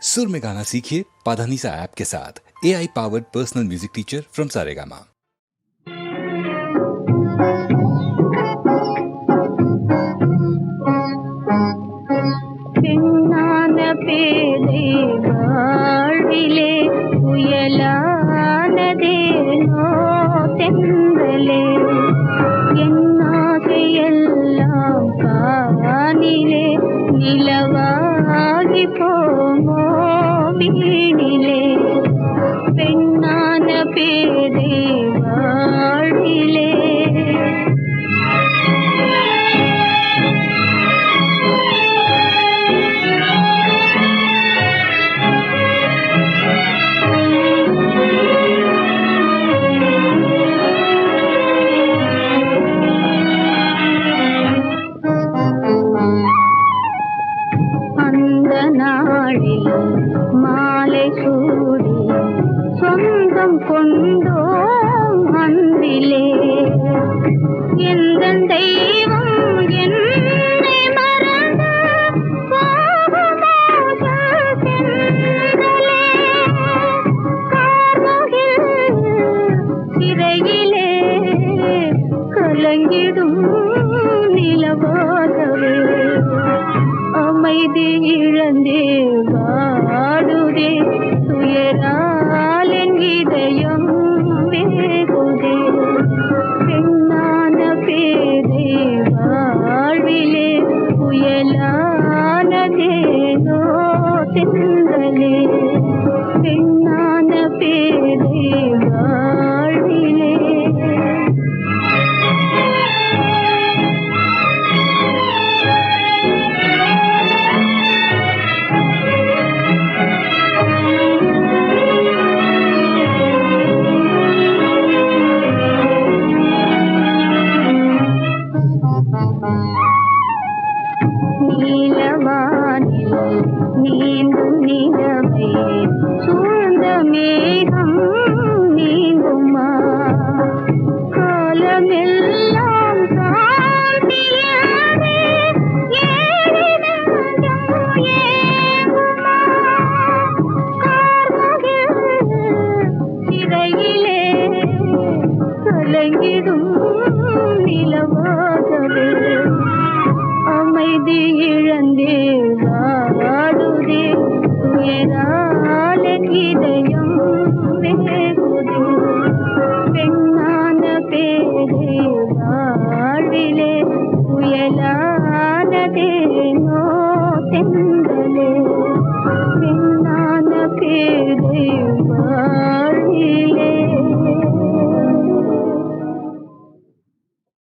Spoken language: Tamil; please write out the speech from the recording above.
सुर में गाना सीखिए पाधानीसा ऐप के साथ। AI powered personal music teacher from Saregama. பேதை வாழ்விலே புயலானதேனோ தென்றலே, என்னாசையெல்லாம் காணிலே நிலவாகி போமோ வீணிலே. பெண்ணான பேதை வாழ்விலே மாலை சூடி சொந்தம் கொண்டோம் அன்பிலே. எந்த தெய்வம் என்னை மறந்து போகுமோ சென்றலே. கார்முகில் சிறையிலே கலங்கிடும் நிலவாகவே அமைதி இழந்தே வாடுதே. துயரால் என் இதயம் வேகுதே. பெண்ணான பேதை வாழ்விலே புயலானதேனோ தென்றலே. பெண்ணான பேதை வாழ்விலே நீலவானில் நீந்தும்